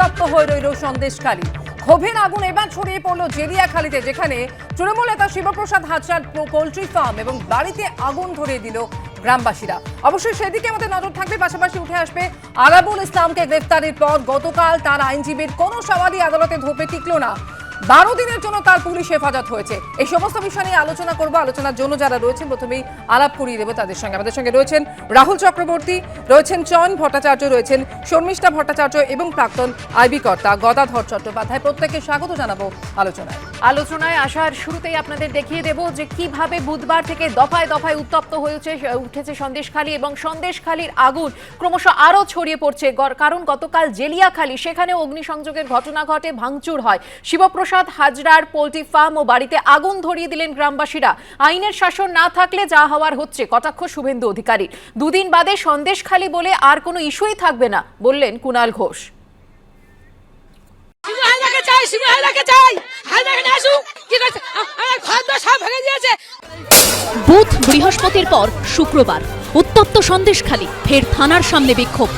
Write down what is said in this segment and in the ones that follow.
উত্তপ্ত হয়ে রইল সন্দেশখালী। ক্ষোভের আগুন এবার ছড়িয়ে পড়ল জেলিয়াখালীতে, যেখানে তৃণমূল নেতা শিবপ্রসাদ হাজরার পোল্ট্রি ফার্ম এবং বাড়িতে আগুন ধরিয়ে দিল গ্রামবাসীরা। অবশ্যই সেদিকে আমাদের নজর থাকবে, পাশাপাশি উঠে আসবে আরাবুল ইসলামকে গ্রেফতারের পর গতকাল তার আইনজীবীর কোনো সওয়ালই আদালতে ধোপে টিকল না। 12 দিনের জন্য তার পুলিশ হেফাজত হয়েছে। এই সমস্ত বিষয় নিয়ে আলোচনা করবো। আলোচনার জন্য যারা রয়েছেন প্রথমেই আলাপ করিয়ে দেবো তাদের সঙ্গে। আমাদের সঙ্গে রয়েছেন রাহুল চক্রবর্তী, রয়েছেন চয়ন ভট্টাচার্য, রয়েছেন শর্মিষ্ঠা ভট্টাচার্য এবং প্রাক্তন আইবি কর্তা গদাধর চট্টোপাধ্যায়। প্রত্যেককে স্বাগত জানাবো আলোচনায় আসার শুরুতেই আপনাদের দেখিয়ে দেব যে কিভাবে বুধবার থেকে দফায় দফায় উত্তপ্ত উঠেছে সন্দেশখালী, এবং সন্দেশখালীর আগুন ক্রমশ আরও ছড়িয়ে পড়ছে। কারণ গতকাল জেলিয়াখালী, সেখানে অগ্নিসংযোগের ঘটনা ঘটে, ভাঙচুর হয়। শিবপ্রসাদ হাজরার পোল্ট্রি ফার্ম ও বাড়িতে আগুন ধরিয়ে দিলেন গ্রামবাসীরা। আইনের শাসন না থাকলে যা হওয়ার হচ্ছে, কটাক্ষ শুভেন্দু অধিকারী। দুদিন বাদে সন্দেশখালী বলে আর কোনো ইস্যুই থাকবে না, বললেন কুণাল ঘোষ। বুধ বৃহস্পতির পর শুক্রবার উত্তপ্ত সন্দেশখালী, ফের থানার সামনে বিক্ষোভ।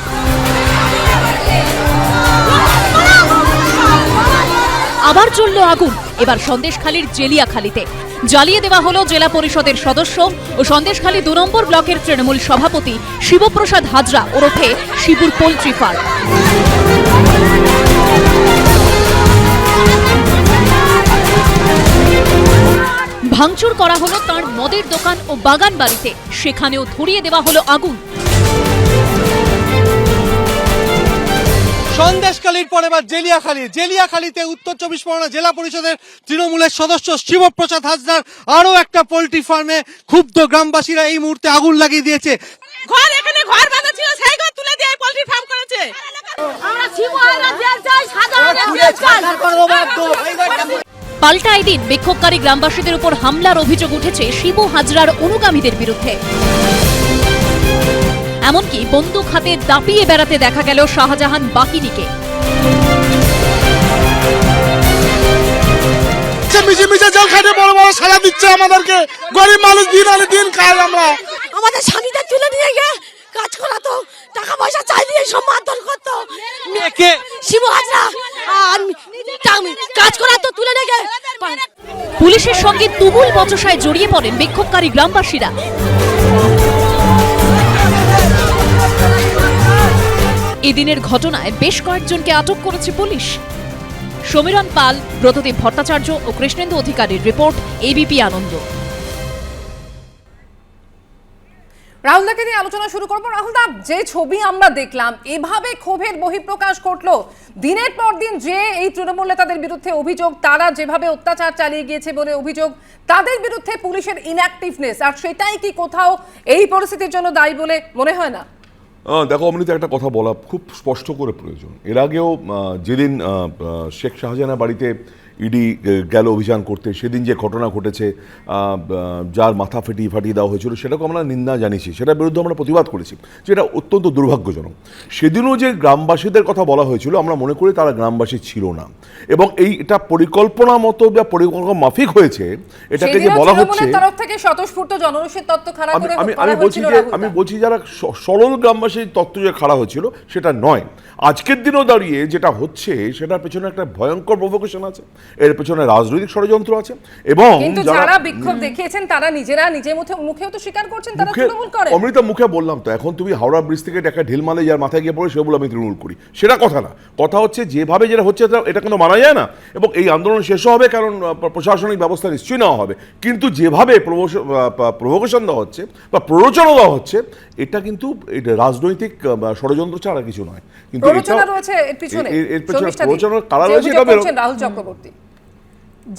আবার জ্বলল আগুন, এবার সন্দেশখালীর জেলিয়াখালীতে। জ্বালিয়ে দেওয়া হলো জেলা পরিষদের সদস্য ও সন্দেশখালী 2 নম্বর ব্লকের তৃণমূল সভাপতি শিবপ্রসাদ হাজরা ওরফে শিবুর পোল্ট্রি ফার্ম। ভাঙচুর করা হলো তাঁর মদের দোকান ও বাগান বাড়িতে, সেখানেও ধরিয়ে দেওয়া হলো আগুন। সন্দেশখালীর পর এবার জেলিয়াখালীতে উত্তর 24 পরগনা জেলা পরিষদের তৃণমূলের সদস্য শিবপ্রসাদ হাজরার আরো একটা পোল্ট্রি ফার্মে ক্ষুব্ধ গ্রামবাসীরা এই মুহূর্তে আগুন লাগিয়ে দিয়েছে। এখানে ঘর বাঁধা ছিল, সেই ঘর তুলে দিয়ে পোল্ট্রি ফার্ম করেছে। আমরা শিবহাজরা জেল চাই, সাধারণ জেল চাই। পাল্টা এদিন বিক্ষোভকারী গ্রামবাসীদের উপর হামলার অভিযোগ উঠেছে শিবু হাজরার অনুগামীদের বিরুদ্ধে। এমনকি বন্দুক হাতে দাপিয়ে বেড়াতে দেখা গেল শাহজাহান বাকিনিকে। বড় বড় সাজা দিচ্ছে আমাদেরকে, গরিব মানুষ দিন আনে দিন খাই। আমরা আমাদের স্বামীদের তুলে নিয়ে গিয়ে কাজ করাতো, টাকা পয়সা চাইলে সব মারধর করতো। শিবু হাজরা কাজ করাতো, তুলে নিয়ে গিয়ে পুলিশের সঙ্গে তুমুল বচসায় জড়িয়ে পড়েন বিক্ষোভকারী গ্রামবাসীরা। এদিনের ঘটনায় বেশ কয়েকজনকে আটক করেছে পুলিশ। সমীরণ পাল, ব্রতদীপ ভট্টাচার্য ও কৃষ্ণেন্দু অধিকারীর রিপোর্ট, এবিপি আনন্দ। রাহুলদাকে নিয়ে আলোচনা শুরু করবো। রাহুলদা, যে ছবি আমরা দেখলাম, এভাবে ক্ষোভের বহিঃপ্রকাশ ঘটলো দিনের পর দিন, যে এই তৃণমূল নেতাদের বিরুদ্ধে অভিযোগ, তারা যেভাবে অত্যাচার চালিয়ে গিয়েছে বলে অভিযোগ, তাদের বিরুদ্ধে পুলিশের ইনঅ্যাক্টিভনেস, আর সেটাই কি কোথাও এই পরিস্থিতির জন্য দায়ী বলে মনে হয় না? দেখো অমৃতা, একটা কথা বলা খুব স্পষ্ট করে প্রয়োজন। এর আগেও যেদিন শেখ শাহজাহানের বাড়িতে ইডি গেল অভিযান করতে, সেদিন যে ঘটনা ঘটেছে, যার মাথা ফাটিয়ে দেওয়া হয়েছিল, সেটাকে আমরা নিন্দা জানিয়েছি, সেটার বিরুদ্ধে আমরা প্রতিবাদ করেছি, যেটা অত্যন্ত দুর্ভাগ্যজনক। সেদিনও যে গ্রামবাসীদের কথা বলা হয়েছিল, আমরা মনে করি তারা গ্রামবাসী ছিল না, এবং এটা পরিকল্পনা মতো বা পরিকল্পনা মাফিক হয়েছে। এটাকে যে বলা হচ্ছে তরফ থেকে স্বতঃস্ফূর্ত জনরসের তত্ত্ব খাড়া করে, আমি বলছি যারা সরল গ্রামবাসীর তত্ত্ব যে খাড়া হয়েছিল সেটা নয়। আজকের দিনও দাঁড়িয়ে যেটা হচ্ছে, সেটার পেছনে একটা ভয়ঙ্কর প্রভোকেশন আছে, এর পেছনে রাজনৈতিক ষড়যন্ত্র আছে। এবং যারা বিক্ষোভ দেখিয়েছেন তারা নিজের মুখেও তো স্বীকার করছেন তারা তৃণমূল করে। অমৃতা, মুখে বললাম তো, এখন তুমি হাওড়া ব্রিজ থেকে একটা ঢিল মারলে যার মাথায় গিয়ে পড়ে সেগুলো আমি তৃণমূল করি, সেটা কথা না। কথা হচ্ছে যেভাবে যেটা হচ্ছে এটা কিন্তু মানা যায় না, এবং এই আন্দোলন শেষ হবে, কারণ প্রশাসনিক ব্যবস্থা নিশ্চয়ই নেওয়া হবে। কিন্তু যেভাবে প্রভোকেশন দেওয়া হচ্ছে বা প্ররোচনা দেওয়া হচ্ছে, এটা কিন্তু রাজনৈতিক ষড়যন্ত্র ছাড়া কিছু নয়। কিন্তু এর পেছনে প্ররোচনার কারা রয়েছে এটা বেরো। রাহুল চক্রবর্তী,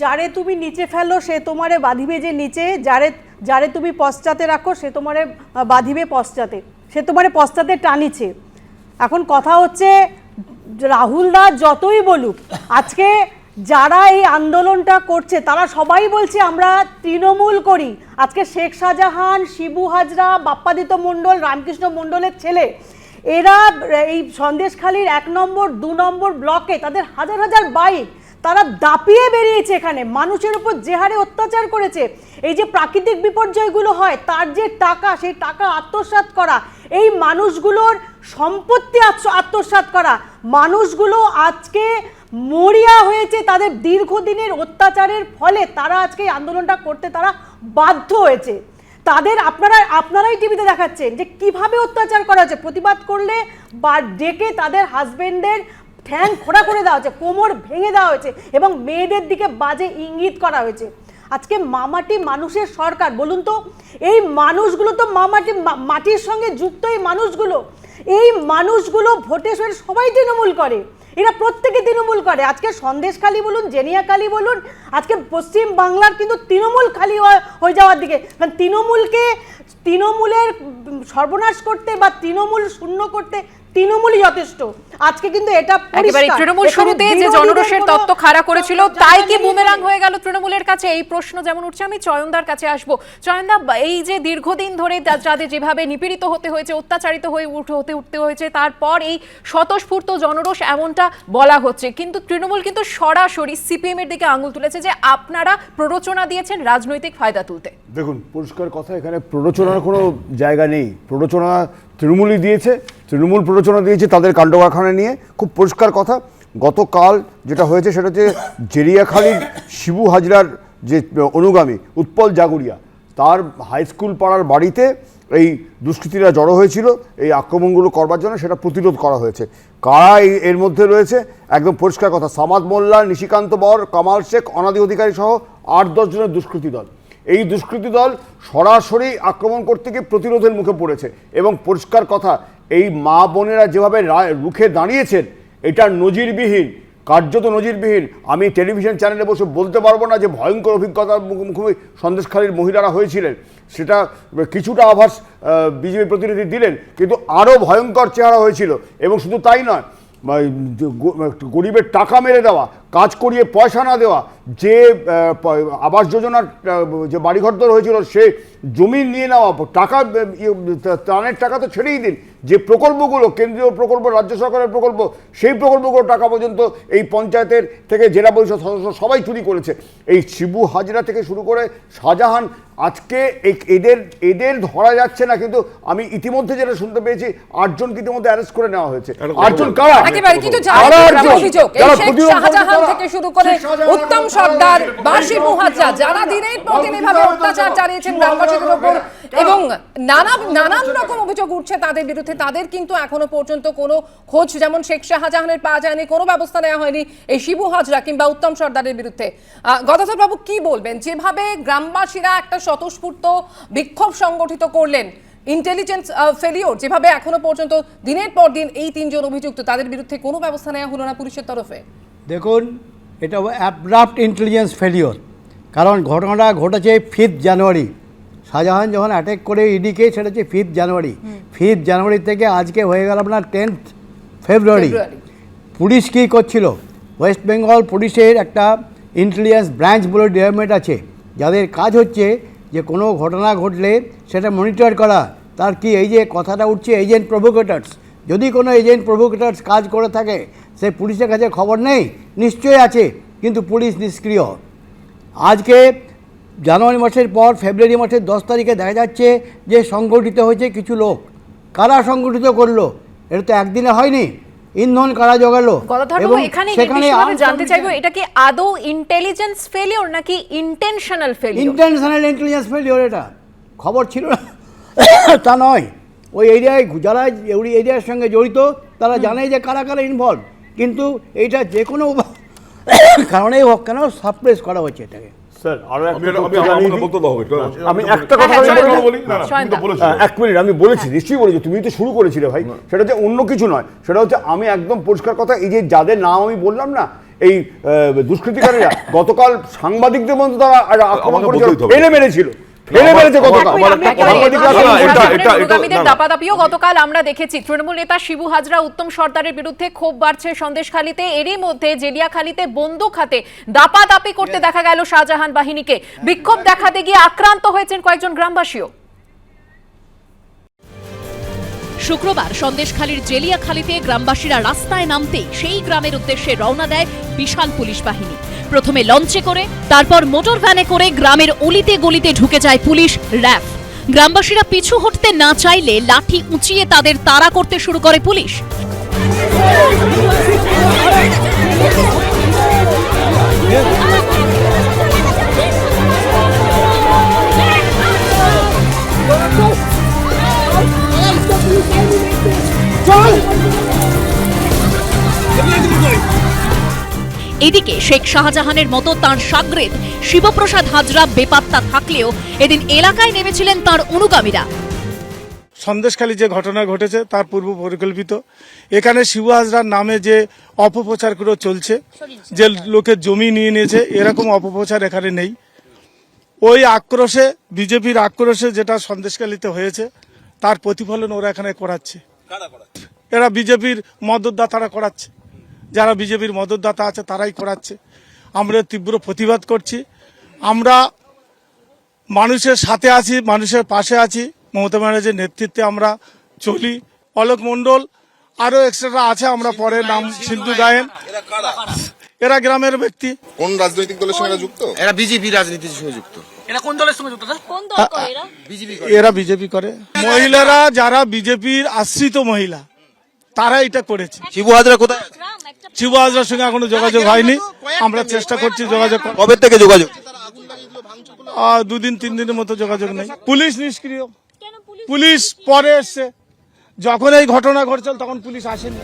যারে তুমি নিচে ফেলো সে তোমারে বাঁধিবে যে নিচে, যারে তুমি পশ্চাতে রাখো সে তোমারে বাঁধিবে পশ্চাতে, সে তোমারে পশ্চাতে টানিছে। এখন কথা হচ্ছে, রাহুল দা যতই বলুক, আজকে যারা এই আন্দোলনটা করছে তারা সবাই বলছে আমরা তৃণমূল করি। আজকে শেখ শাহজাহান, শিবু হাজরা, বাপ্পাদিত্য মণ্ডল, রামকৃষ্ণ মণ্ডলের ছেলে, এরা এই সন্দেশখালীর 1 নম্বর 2 নম্বর ব্লকে তাদের হাজার হাজার বাইক, তারা দাপিয়ে বেরিয়েছে এখানে, মানুষের উপর যে হারে অত্যাচার করেছে। এই যে প্রাকৃতিক বিপর্যয়গুলো হয় তার যে টাকা, সেই টাকা আত্মসাৎ করা, এই মানুষগুলোর সম্পত্তি আত্মসাৎ করা, মানুষগুলো আজকে মরিয়া হয়েছে তাদের দীর্ঘদিনের অত্যাচারের ফলে। তারা আজকে এই আন্দোলনটা করতে তারা বাধ্য হয়েছে। তাদের আপনারাই টিভিতে দেখাচ্ছেন যে কিভাবে অত্যাচার করা হচ্ছে। প্রতিবাদ করলে বা ডেকে তাদের হাজবেন্ডের ঠ্যাং খোঁড়া করে দেওয়া হয়েছে, কোমর ভেঙে দেওয়া হয়েছে এবং মেয়েদের দিকে বাজে ইঙ্গিত করা হয়েছে। আজকে মামাটি মানুষের সরকার, বলুন তো এই মানুষগুলো তো মাটির সঙ্গে যুক্ত। এই মানুষগুলো ভোটে সবাই তৃণমূল করে, এরা প্রত্যেকে তৃণমূল করে। আজকে সন্দেশখালী বলুন, জেনিয়াখালী বলুন, আজকে পশ্চিম বাংলার কিন্তু তৃণমূল খালি হয়ে যাওয়ার দিকে। কারণ তৃণমূলের সর্বনাশ করতে বা তৃণমূল শূন্য করতে তৃণমূলই যথেষ্ট। আজকে কিন্তু এটা একেবারে তৃণমূল শুরুতে যে জনরোষের তত্ত্ব খাড়া করেছিল তাই কি বুমেরাং হয়ে গেল তৃণমূলের কাছে, এই প্রশ্ন যেমন উঠছে। আমি চয়নদার কাছে আসবো। চয়নদা, এই যে দীর্ঘদিন ধরে যাদের যেভাবে নিপীড়িত হতে হয়েছে, অত্যাচারিত হয়ে উঠতে হয়েছে, তারপর এই স্বতঃস্ফূর্ত জনরোষ এমনটা বলা হচ্ছে, কিন্তু তৃণমূল কিন্তু সরাসরি সিপিএম এর দিকে আঙুল তুলেছে যে আপনারা প্ররোচনা দিয়েছেন রাজনৈতিক ফায়দা তুলতে। দেখুন, পরিষ্কার কথা, এখানে প্ররোচনার কোনো জায়গা নেই। প্ররোচনা তৃণমূলই দিয়েছে, তৃণমূল প্ররোচনা দিয়েছে তাদের কাণ্ডকারখানা নিয়ে। খুব পরিষ্কার কথা, গতকাল যেটা হয়েছে সেটা হচ্ছে জেরিয়াখালীর শিবু হাজরার যে অনুগামী উৎপল জাগুরিয়া, তার হাই স্কুল পাড়ার বাড়িতে এই দুষ্কৃতীরা জড়ো হয়েছিল এই আক্রমণগুলো করবার জন্য, সেটা প্রতিরোধ করা হয়েছে। কারা এর মধ্যে রয়েছে একদম পরিষ্কার কথা, সামাদ মোল্লা, নিশিকান্ত বর, কামাল শেখ, অনাদি অধিকারী সহ 8-10 জনের দুষ্কৃতী দল। এই দুষ্কৃতী দল সরাসরি আক্রমণ করতে গিয়ে প্রতিরোধের মুখে পড়েছে। এবং পরিষ্কার কথা, এই মা বোনেরা যেভাবে রুখে দাঁড়িয়েছেন এটা নজিরবিহীন, কার্যত নজিরবিহীন। আমি টেলিভিশন চ্যানেলে বসে বলতে পারবো না যে ভয়ঙ্কর অভিজ্ঞতার মুখোমুখি সন্দেশখালীর মহিলারা হয়েছিলেন, সেটা কিছুটা আভাস বিজেপি প্রতিনিধি দিলেন, কিন্তু আরও ভয়ঙ্কর চেহারা হয়েছিল। এবং শুধু তাই নয়, গরিবের টাকা মেরে দেওয়া, কাজ করিয়ে পয়সা না দেওয়া, যে আবাস যোজনার যে বাড়িঘরদর হয়েছিল সে জমি নিয়ে নেওয়া, টাকা ত্রাণের টাকা তো ছেড়েই দিন, যে প্রকল্পগুলো কেন্দ্রীয় প্রকল্প, রাজ্য সরকারের প্রকল্প, সেই প্রকল্পগুলো টাকা পর্যন্ত এই পঞ্চায়েতের থেকে জেলা পরিষদ সদস্য সবাই চুরি করেছে। এই শিবু হাজরা থেকে শুরু করে শাহজাহান, আজকে এদের ধরা যাচ্ছে না, কিন্তু আমি ইতিমধ্যে যেটা শুনতে পেয়েছি 8 জনকে ইতিমধ্যে অ্যারেস্ট করে নেওয়া হয়েছে। 8 জন কারা? শাহজাহান থেকে শুরু করে উত্তম সর্দার, শিবু হাজরা, যারা দিনের পর দিন এভাবে অত্যাচার চালিয়েছেন গ্রামবাসীদের উপর এবং নানান রকম অভিযোগ উঠছে তাদের বিরুদ্ধে, তাদের কিন্তু এখনো পর্যন্ত কোনো খোঁজ যেমন শেখ শাহজাহানের পাওয়া যায়নি, কোনো ব্যবস্থা নেওয়া হয়নি এই শিবু হাজরা কিংবা উত্তম সর্দারের বিরুদ্ধে। গদাধর বাবু কি বলবেন, যেভাবে গ্রামবাসীরা একটা স্বতঃস্ফূর্ত বিক্ষোভ সংগঠিত করলেন, ইন্টেলিজেন্স ফেলিওর, যেভাবে এখনো পর্যন্ত দিনের পর দিন এই 3 জন অভিযুক্ত, তাদের বিরুদ্ধে কোনো ব্যবস্থা নেওয়া হলো না পুলিশের তরফে? দেখুন, এটা অ্যাব্রাপ্ট ইন্টেলিজেন্স ফেলিওর। কারণ ঘটনাটা ঘটেছে 5 জানুয়ারি। শাহজাহান যখন অ্যাটাক করে ইডিকে, সেটা হচ্ছে 5 জানুয়ারি। 5 জানুয়ারি থেকে আজকে হয়ে গেল আপনার 10th ফেব্রুয়ারি। পুলিশ কী করছিল? ওয়েস্ট বেঙ্গল পুলিশের একটা ইন্টেলিজেন্স ব্রাঞ্চ বলে ডিপার্টমেন্ট আছে, যাদের কাজ হচ্ছে যে কোনো ঘটনা ঘটলে সেটা মনিটর করা। তার কি এই যে কথাটা উঠছে এজেন্ট প্রভোকেটার্স, যদি কোনো এজেন্ট প্রভোকেটার্স কাজ করে থাকে সে পুলিশের কাছে খবর নেই, নিশ্চয়ই আছে, কিন্তু পুলিশ নিষ্ক্রিয়। আজকে জানুয়ারি মাসের পর ফেব্রুয়ারি মাসের 10 তারিখে দেখা যাচ্ছে যে সংগঠিত হয়েছে কিছু লোক। কারা সংগঠিত করলো? এটা তো একদিনে হয়নি, ইন্ধন কারা জোগালো। এবং সেখানে জানতে চাইবো, এটা কি আদৌ ইন্টেলিজেন্স ফেলিওর নাকি intentional failure? Intentional intelligence failure. এটা খবর ছিল না তা নয়। ওই এরিয়ায় যারা ওই এরিয়ার সঙ্গে জড়িত তারা জানে যে কারা কারা ইনভলভ, কিন্তু এইটা যে কোনো কারণেই হোক কেন সাপ্রেস করা হচ্ছে এটাকে। স্যার, আমি একটা কথা বলি, 1 মিনিট, আমি বলেছি, নিশ্চয়ই বলেছি, তুমি তো শুরু করেছিলে ভাই, সেটা হচ্ছে অন্য কিছু নয়, সেটা হচ্ছে আমি একদম পরিষ্কার কথা, এই যে যাদের নাম আমি বললাম না, এই দুষ্কৃতিকারীরা গতকাল সাংবাদিকদের মধ্যে তারা আক্রমণ করেছিল, ফেলে মেরেছিল। দাপাদাপিও গতকাল আমরা দেখেছি। তৃণমূল নেতা শিবু হাজরা, উত্তম সর্দারের বিরুদ্ধে ক্ষোভ বাড়ছে সন্দেশখালীতে। এরই মধ্যে জেলিয়াখালীতে বন্দুক হাতে দাপাদাপি করতে দেখা গেল শাহজাহান বাহিনীকে। বিক্ষোভ দেখাতে গিয়ে আক্রান্ত হয়েছেন কয়েকজন গ্রামবাসীও। শুক্রবার সন্দেশখালীর জেলিয়াখালীতে গ্রামবাসীরা রাস্তায় নামতেই সেই গ্রামের উদ্দেশ্যে রওনা দেয় বিশাল পুলিশ বাহিনী। প্রথমে লঞ্চে করে, তারপর মোটর ভ্যানে করে গ্রামের অলিতে গলিতে ঢুকে যায় পুলিশ, র্যাব। গ্রামবাসীরা পিছু হটতে না চাইলে লাঠি উঁচিয়ে তাদের তাড়া করতে শুরু করে পুলিশ। এদিকে শেখ শাহজাহানের মতো তাঁর শাগরেদ শিবপ্রসাদ হাজরা বেপাত্তা থাকলেও এদিন এলাকায় নেমেছিলেন তাঁর অনুগামীরা। সন্দেশখালী যে ঘটনা ঘটেছে তার পূর্ব পরিকল্পিত। এখানে শিবু হাজরার নামে যে অপপ্রচারগুলো চলছে, যে লোকের জমি নিয়ে নিয়েছে, এরকম অপপ্রচার এখানে নেই। ওই আক্রোশে, বিজেপির আক্রোশে যেটা সন্দেশখালীতে হয়েছে তার প্রতিফলন ওরা এখানে করাচ্ছে। এরা বিজেপির মদতদাতারা করাচ্ছে, যারা বিজেপির মদতদাতা আছে তারাই করাচ্ছে। আমরা তীব্র প্রতিবাদ করছি। আমরা মানুষের সাথে আছি, মানুষের পাশে আছি। মমতা ব্যানার্জির নেতৃত্বে আমরা চলি। অলোক মণ্ডল আরো এক্সট্রা আছে, আমরা পরে নাম সিন্ধু গায়েন। এরা গ্রামের ব্যক্তি। কোন রাজনৈতিক দলের সঙ্গে যুক্ত? এরা বিজেপি রাজনীতির সঙ্গে যুক্ত। এরা কোন দলের সঙ্গে যুক্ত? এরা বিজেপি করে। মহিলারা যারা বিজেপির আশ্রিত মহিলা তারা এটা করেছে। শিবু হাজরা কোথায়? শিবু হাজরার সঙ্গে এখনো যোগাযোগ হয়নি, আমরা চেষ্টা করছি যোগাযোগ। কবে থেকে যোগাযোগ? 2 দিন 3 দিনের মতো যোগাযোগ নেই। পুলিশ নিষ্ক্রিয়, পুলিশ পরে এসছে। যখন এই ঘটনা ঘটছিল তখন পুলিশ আসেনি।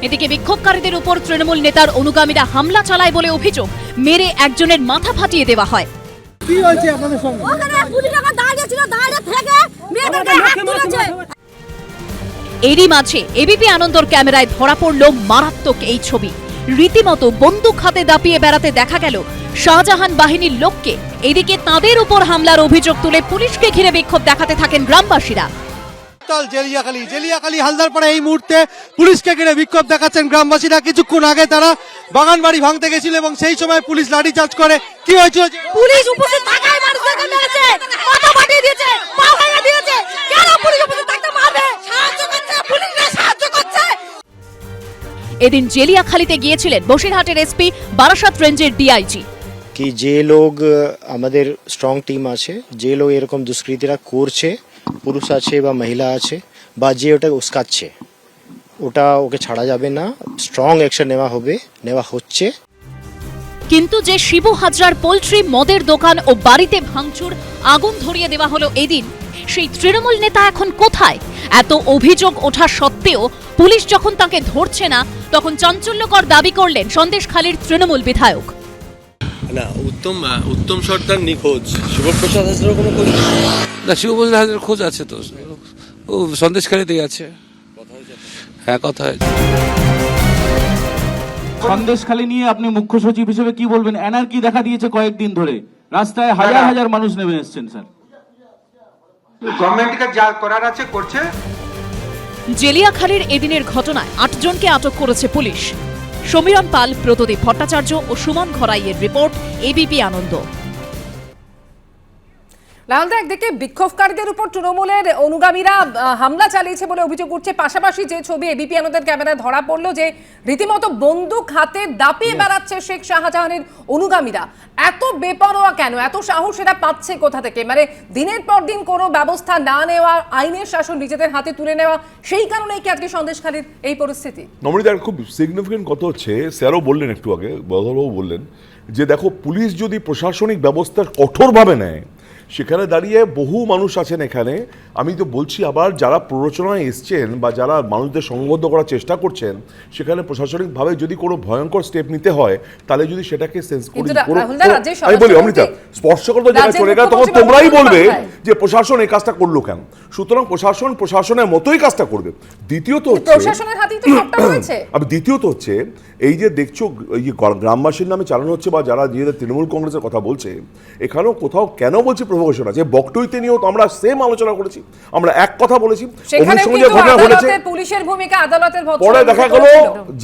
এদিকে বিক্ষোভকারীদের উপর তৃণমূল নেতার অনুগামীরা হামলা চালায় বলে অভিযোগ, মেরে একজনের মাথা ফাটিয়ে দেওয়া হয়। কি হয়েছে আপনাদের সঙ্গে? ওখানে পুলিশ দাঁড়িয়ে ছিল, দাঁড়িয়ে থেকে মেয়েদেরকে হাত তুলেছে। এরই মাঝে এবিপি আনন্দর ক্যামেরায় ধরা পড়ল মারাত্মক এই ছবি। রীতিমতো বন্দুক হাতে দাপিয়ে বেড়াতে দেখা গেল শাহজাহান বাহিনীর লোককে। এদিকে তাদের উপর হামলার অভিযোগ তুলে পুলিশকে ঘিরে বিক্ষোভ দেখাতে থাকেন গ্রামবাসীরা। জেলিয়াখালী হালদারপাড়া এই মুহূর্তে পুলিশকে ঘিরে বিক্ষোভ দেখাচ্ছেন গ্রামবাসীরা। কিছুক্ষণ আগে তারা বাগান বাড়ি ভাঙতে গেছিল এবং সেই সময় পুলিশ লাঠিচার্জ করে। কি হয়েছিল? পুলিশ উপস্থিত থাকায় মানুষদেরকে মেরেছে, মাথা ফাটিয়ে দিয়েছে, পা ভেঙে দিয়েছে। কেন পুলিশ উপস্থিত থাকতে মারবে? সাহায্য করছে, পুলিশরা সাহায্য করছে। এদিন জেলিয়াখালীতে গিয়েছিলেন বসিরহাটের এসপি, বারাসাত রেঞ্জের ডিআইজি। কি যে লোক আমাদের স্ট্রং টিম আছে, যে লোক এরকম দুষ্কৃতীরা করছে, পুরুষ আছে বা মহিলা আছে বা যে ওটা উস্কাচ্ছে, ওটা ওকে ছাড়া যাবে না, স্ট্রং অ্যাকশন নেওয়া হচ্ছে। কিন্তু যে শিবু হাজরার পোল্ট্রি, মদের দোকান ও বাড়িতে ভাঙচুর, আগুন ধরিয়ে দেওয়া হলো এদিন, সেই তৃণমূল নেতা এখন কোথায়? এত অভিযোগ ওঠা সত্ত্বেও পুলিশ যখন তাকে ধরছে না, তখন চাঞ্চল্যকর দাবি করলেন সন্দেশখালীর তৃণমূল বিধায়ক। না, উত্তম সর্দার নিখোঁজ, শিবপ্রসাদ হাজরার কোনো খোঁজ না? শিবপ্রসাদ হাজরার খোঁজ আছে তো, ও সন্দেশখালীতেই আছে। হ্যাঁ, কথা হয়েছে। সন্দেশখালী নিয়ে আপনি মুখ্য সচিব হিসেবে কি বলবেন? এনার্কি দেখা দিয়েছে কয়েকদিন ধরে, রাস্তায় হাজার হাজার মানুষ নেমে এসেছেন। স্যার, গভর্নমেন্টকে যা করার আছে করছে। জেলিয়াখালীর এদিনের ঘটনায় 8 জনকে আটক করেছে পুলিশ। সমীরণ পাল, প্রদীপ ভট্টাচার্য ও সুমন ঘরাইয়ের রিপোর্ট, এবিপি আনন্দ। লালদা, একদিকে বিক্ষোভকারীদের উপর তৃণমূলের অনুগামীরা হামলা চালিয়েছে বলে অভিযোগ উঠছে, পাশাপাশি যে ছবি এবিপি আনন্দের ক্যামেরায় ধরা পড়লো যে রীতিমতো বন্দুক হাতে দাপিয়ে বেড়াচ্ছে শেখ শাহজাহানের অনুগামীরা। এত বেপরোয়া কেন? এত সাহস এরা পাচ্ছে কোথা থেকে? মানে দিনের পর দিন কোনো ব্যবস্থা না নেওয়া, আইনের শাসন নিজেদের হাতে তুলে নেওয়া, সেই কারণেই কি আজকে সন্দেশখালীর এই পরিস্থিতি? নমনীতা, খুব সিগনিফিকেন্ট কথা হচ্ছে, স্যারও বললেন, একটু আগে বদলবাবু বললেন যে দেখো, পুলিশ যদি প্রশাসনিক ব্যবস্থা কঠোরভাবে নেয়, সেখানে দাঁড়িয়ে বহু মানুষ আছেন এখানে। আমি তো বলছি আবার, যারা প্ররোচনায় এসছেন বা যারা মানুষদের সংবদ্ধ করার চেষ্টা করছেন, সেখানে প্রশাসনিকভাবে যদি কোনো ভয়ঙ্কর স্টেপ নিতে হয়, তাহলে যদি সেটাকে সেন্স করে, আমি বলি অমৃতা, স্পর্শকাতর জায়গায় চলে গেলে তখন তোমরাই বলবে যে প্রশাসন এই কাজটা করলো কেন। সুতরাং প্রশাসন প্রশাসনের মতোই কাজটা করবে। দ্বিতীয়ত হচ্ছে এই যে দেখছো, এই গ্রামবাসীর নামে চালানো হচ্ছে বা যারা নিজেদের তৃণমূল কংগ্রেসের কথা বলছে, এখানেও কোথাও কেন বলছি প্রভোকেশন আছে। বকটুইতে নিয়েও তো আমরা সেম আলোচনা করেছি, আমরা এক কথা বলেছি। পুলিশের ভূমিকা, আদালতের পরে দেখা গেল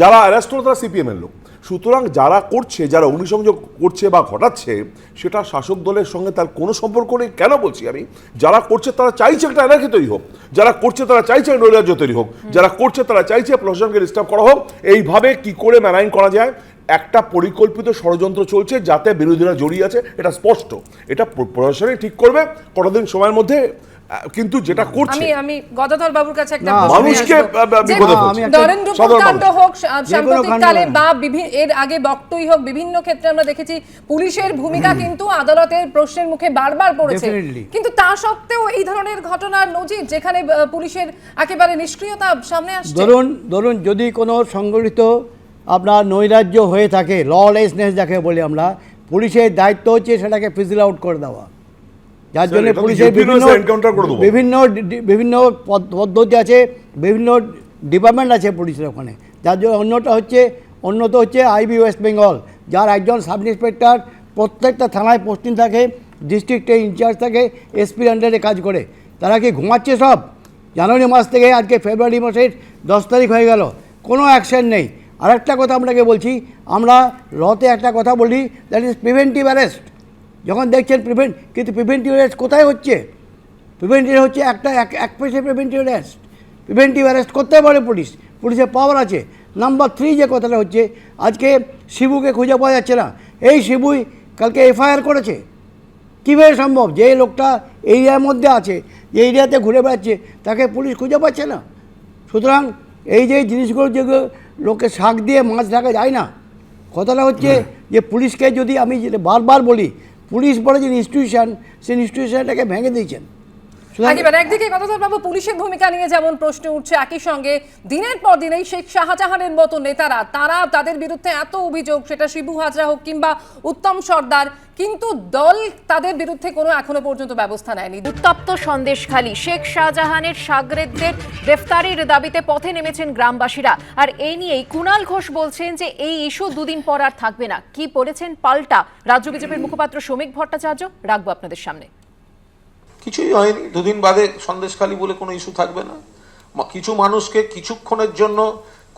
যারা অ্যারেস্ট হলো তারা সিপিএম এর লোক। সুতরাং যারা করছে, যারা অগ্নিসংযোগ করছে বা ঘটাচ্ছে, সেটা শাসক দলের সঙ্গে তার কোনো সম্পর্ক নেই। কেন বলছি আমি, যারা করছে তারা চাইছে একটা এলাকি তৈরি হোক, যারা করছে তারা চাইছে নৈরাজ্য তৈরি হোক, যারা করছে তারা চাইছে প্রশাসনকে ডিস্টার্ব করা হোক। এইভাবে কি করে ম্যানাইন করা যায়, একটা পরিকল্পিত ষড়যন্ত্র চলছে যাতে বিরোধীরা জড়িয়ে আছে, এটা স্পষ্ট। এটা প্রশাসনই ঠিক করবে কতদিন সময়ের মধ্যে। কিন্তু যেটা করছে, আমি গদাধর বাবুর কাছে একটা মানুষকে কাণ্ড হোক সাম্প্রতিককালে বা এর আগে বক্তব্য হোক, বিভিন্ন ক্ষেত্রে আমরা দেখেছি পুলিশের ভূমিকা কিন্তু আদালতের প্রশ্নের মুখে বারবার পড়েছে। কিন্তু তা সত্ত্বেও এই ধরনের ঘটনার নজির, যেখানে পুলিশের একেবারে নিষ্ক্রিয়তা সামনে আসছে। ধরুন যদি কোনো সংগঠিত আপনার নৈরাজ্য হয়ে থাকে, ললেসনেস যাকে বলি আমরা, পুলিশের দায়িত্ব হচ্ছে সেটাকে ফিজিল আউট করে দেওয়া। যার জন্য পুলিশের বিভিন্ন পদ্ধতি আছে, বিভিন্ন ডিপার্টমেন্ট আছে পুলিশের ওখানে। যার জন্য অন্যত হচ্ছে আইবি ওয়েস্ট বেঙ্গল, যার একজন সাব ইন্সপেক্টর প্রত্যেকটা থানায় পোস্টিং থাকে, ডিস্ট্রিক্টে ইনচার্জ থাকে, এসপির আন্ডারে কাজ করে। তারা কি ঘুমাচ্ছে সব? জানুয়ারি মাস থেকে আজকে ফেব্রুয়ারি মাসের 10 তারিখ হয়ে গেল, কোনো অ্যাকশন নেই। আর একটা কথা আপনাকে বলছি, আমরা লতে একটা কথা বলি, দ্যাট ইজ প্রিভেন্টিভ অ্যারেস্ট। যখন দেখছেন কিন্তু প্রিভেন্টিভ অ্যারেস্ট কোথায় হচ্ছে? প্রিভেন্টিভ হচ্ছে এক পেশে প্রিভেন্টিভ অ্যারেস্ট। প্রিভেন্টিভ অ্যারেস্ট করতে পারে পুলিশের পাওয়ার আছে। নাম্বার 3 যে কথাটা হচ্ছে, আজকে শিবুকে খুঁজে পাওয়া যাচ্ছে না। এই শিবুই কালকে এফআইআর করেছে। কীভাবে সম্ভব? যে লোকটা এরিয়ার মধ্যে আছে, যে এরিয়াতে ঘুরে বেড়াচ্ছে, তাকে পুলিশ খুঁজে পাচ্ছে না। সুতরাং এই যে জিনিসগুলো যেগুলো লোকে শাক দিয়ে মাছ ঢাকা যায় না, কথাটা হচ্ছে যে পুলিশকে যদি আমি বারবার বলি, পুলিশ বলে যে ইনস্টিটিউশন, সেই ইনস্টিটিউশনটাকে ভেঙে দিয়েছেন। একদিকে বাবু পুলিশের ভূমিকা নিয়ে যেমন প্রশ্ন উঠছে, একই সঙ্গে দিনের পর দিন এই শেখ শাহজাহানের মতো নেতারা, তাদের বিরুদ্ধে এত অভিযোগ, সেটা শিবু হাজরা হোক কিংবা উত্তম সর্দার, কিন্তু দল তাদের বিরুদ্ধে কোনো এখনো পর্যন্ত ব্যবস্থা নেয়নি। উত্তপ্ত সন্দেশখালী, শেখ শাহজাহানের শাগরেদদের গ্রেফতারির দাবিতে পথে নেমেছেন গ্রামবাসীরা। আর এই নিয়েই কুণাল ঘোষ বলছেন যে এই ইস্যু দুদিন পর আর থাকবে না। কি পড়েছেন পাল্টা রাজ্য বিজেপির মুখপাত্র শ্রমিক ভট্টাচার্য, রাখবো আপনাদের সামনে। কিছুই হয়নি, দুদিন বাদে সন্দেশখালী বলে কোনো ইস্যু থাকবে না। কিছু মানুষকে কিছুক্ষণের জন্য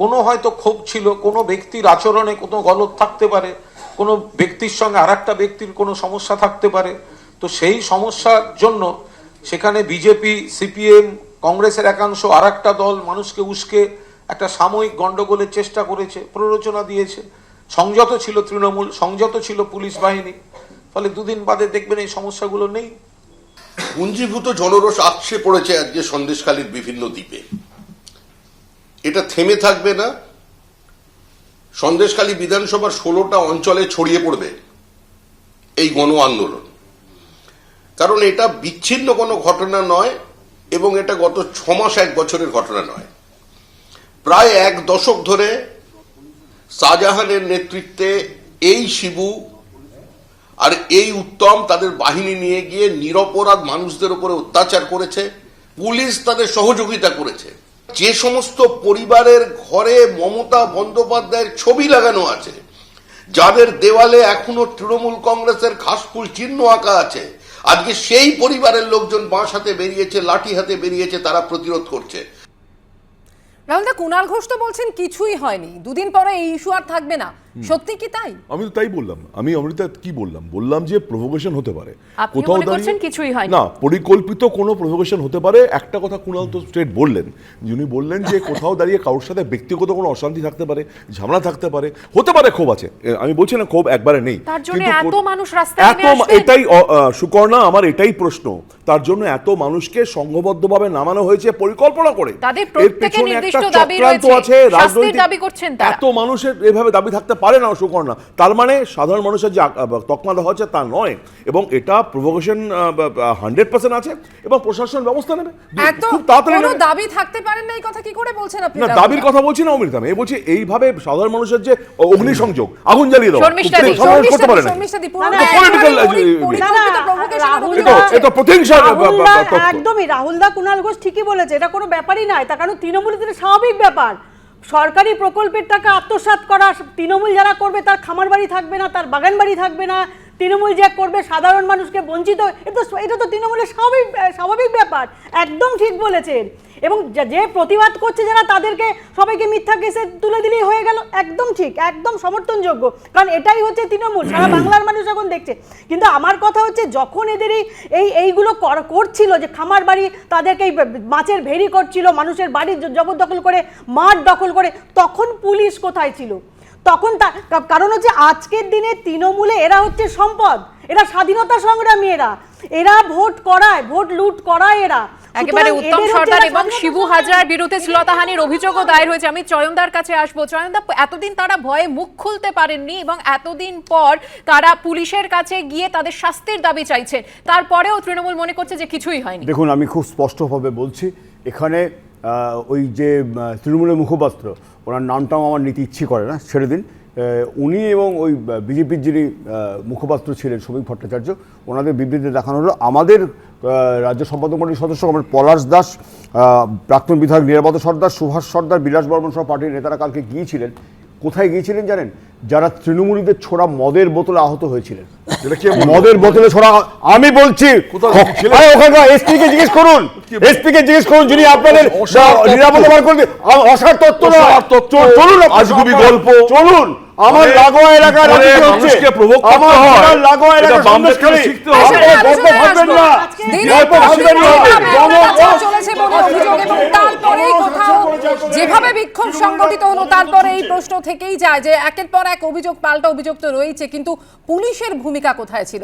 কোনো হয়তো ক্ষোভ ছিল, কোনো ব্যক্তির আচরণে কোনো গলত থাকতে পারে, কোনো ব্যক্তির সঙ্গে আর একটা ব্যক্তির কোনো সমস্যা থাকতে পারে, তো সেই সমস্যার জন্য সেখানে বিজেপি, সিপিএম, কংগ্রেসের একাংশ আর একটা দল মানুষকে উস্কে একটা সাময়িক গন্ডগোলের চেষ্টা করেছে, প্ররোচনা দিয়েছে। সংযত ছিল তৃণমূল, সংযত ছিল পুলিশ বাহিনী, ফলে দুদিন বাদে দেখবেন এই সমস্যাগুলো নেই। পুঞ্জীভূত জনরোষ আছড়ে পড়েছে আজকে সন্দেশখালীর বিভিন্ন দ্বীপে। এটা থেমে থাকবে না। সন্দেশখালী বিধানসভার 16টা অঞ্চলে ছড়িয়ে পড়বে এই গণ আন্দোলন। কারণ এটা বিচ্ছিন্ন কোনো ঘটনা নয়, এবং এটা গত 6 মাস 1 বছরের ঘটনা নয়। প্রায় 1 দশক ধরে শাহজাহানের নেতৃত্বে এই শিবু আর এই উত্তম তাদের বাহিনী নিয়ে গিয়ে নিরপরাধ মানুষদের উপরে অত্যাচার করেছে, পুলিশ তাদের সহযোগিতা করেছে। যে সমস্ত পরিবারের ঘরে মমতা বন্দ্যোপাধ্যায়ের ছবি লাগানো আছে, যাদের দেওয়ালে এখনো তৃণমূল কংগ্রেসের ঘাসফুল চিহ্ন আঁকা আছে, আজকে সেই পরিবারের লোকজন বাঁশ হাতে বেরিয়েছে, লাঠি হাতে বেরিয়েছে, তারা প্রতিরোধ করছে। রাহুলদা, কুণাল ঘোষ তো বলছেন কিছুই হয়নি, দুদিন পরে এই ইস্যু আর থাকবে না। সত্যি কি তাই? আমি তো তাই বললাম। আমি অমৃতা কি বললাম যে প্রভোকেশন হতে পারে, কোথাও দাঁড়িয়ে কিছুই হয়নি না, পরিকল্পিত কোনো প্রভোকেশন হতে পারে। একটা কথা কুণাল তো স্ট্রেট বললেন, যিনি বললেন যে কোথাও দাঁড়িয়ে কারোর সাথে ব্যক্তিগত কোনো অশান্তি থাকতে পারে, ঝামেলা থাকতে পারে, হতে পারে ক্ষোভ আছে। আমি বলছি না ক্ষোভ একবারে নেই, এটাই সুকর্ণা আমার এটাই প্রশ্ন, তার জন্য এত মানুষকে সংঘবদ্ধভাবে নামানো হয়েছে পরিকল্পনা করে। এর পেছনে একটা চক্রান্ত আছে, রাজনৈতিক এত মানুষের এভাবে দাবি থাকতে পারে না সুকর্ণা। তার মানে সাধারণ মানুষের যে তকমা দেওয়া হচ্ছে তা নয়, এবং এটা প্রভোকেশন 100% আছে, এবং প্রশাসন ব্যবস্থা নেবে খুব তাড়াতাড়ি। দাবি থাকতে পারেন না, এই কথা কি করে বলছেন আপনি? না, দাবির কথা বলছি না অমৃতা, আমি বলছি এইভাবে সাধারণ মানুষের যে অগ্নিসংযোগ, আগুন জ্বালিয়ে দেওয়া করতে পারে না, এটা প্রতিহিংসা। একদমই রাহুলদা, কুণাল ঘোষ ঠিকই বলেছে, এটা কোনো ব্যাপারই নয়। তার কারণ তৃণমূলের স্বাভাবিক ব্যাপার, সরকারি প্রকল্পের টাকা আত্মসাৎ করা। তৃণমূল যারা করবে তার খামার বাড়ি থাকবে না, তার বাগান বাড়ি থাকবে না। তৃণমূল যা করবে সাধারণ মানুষকে বঞ্চিত, এটা তো তৃণমূলের স্বাভাবিক ব্যাপার। একদম ঠিক বলেছেন। এবং যে প্রতিবাদ করছে যারা তাদেরকে সবাইকে মিথ্যা কেসে তুলে দিলেই হয়ে গেল। একদম ঠিক, একদম সমর্থনযোগ্য, কারণ এটাই হচ্ছে তৃণমূল, সারা বাংলার মানুষ এখন দেখছে। কিন্তু আমার কথা হচ্ছে যখন এদের এইগুলো করছিল, যে খামার বাড়ি তাদেরকে এই মাছের ভেরি করছিল, মানুষের বাড়ি জবরদখল করে, মাঠ দখল করে, তখন পুলিশ কোথায় ছিল? তখন কারণ হচ্ছে আজকের দিনে তৃণমূলে এরা হচ্ছে সম্পদ, এরা স্বাধীনতা সংগ্রামী, এরা ভোট করায়, ভোট লুট করায় এরা। একেবারে উত্তম সর্দার এবং শিবু হাজরার বিরুদ্ধে শ্লীলতাহানির অভিযোগও দায়ের হয়েছে। আমি চয়নদার কাছে আসবো। চয়নদা, এতদিন তারা ভয়ে মুখ খুলতে পারেননি এবং এতদিন পর তারা পুলিশের কাছে গিয়ে তাদের শাস্তির দাবি চাইছেন, তারপরেও তৃণমূল মনে করছে যে কিছুই হয়নি। দেখুন, আমি খুব স্পষ্টভাবে বলছি, এখানে ওই যে তৃণমূলের মুখপাত্র, ওনার নামটাও আমার নিতে ইচ্ছে করে না, ছেড়ে দিন, উনি এবং ওই বিজেপির যিনি মুখপাত্র ছিলেন শ্রমিক ভট্টাচার্য, ওনাদের বিবৃতি দেখানো হলো। আমাদের রাজ্য সম্পাদক মণ্ডলীর সদস্য আমার পলাশ দাস, প্রাক্তন বিধায়ক নিরাপদ সর্দার, সুভাষ সর্দার, বিলাস বর্মন সহ পার্টির নেতারা কালকে গিয়েছিলেন। কোথায় গিয়েছিলেন জানেন? যারা তৃণমূলীদের ছোড়া মদের বোতলে আহত হয়েছিলেন। মদের বোতলে ছোড়া, আমি বলছি, ওখানকার এসপি কে জিজ্ঞেস করুন, এসপি কে জিজ্ঞেস করুন যিনি আপনাদের নিরাপত্তা বার করবেন। অসার তত্ত্ব না, চলুন আজগুবি গল্প, চলুন আমার লাগোয়া এলাকার মানুষকে প্রভোগ করতে হয়, আমার লাগোয়া এলাকা সন্দেশখালী, আপনারা গল্প ভাববেন না, গল্প ভাববেন না। চলেছে বলে অভিযোগ এবং তারপরেই কোথাও যেভাবে বিক্ষোভ সংগঠিত হলো, তারপরে এই প্রশ্ন থেকেই যায় যে একের পর এক অভিযোগ পাল্টা অভিযোগ তো রয়েছে, কিন্তু পুলিশের ভূমিকা কোথায় ছিল?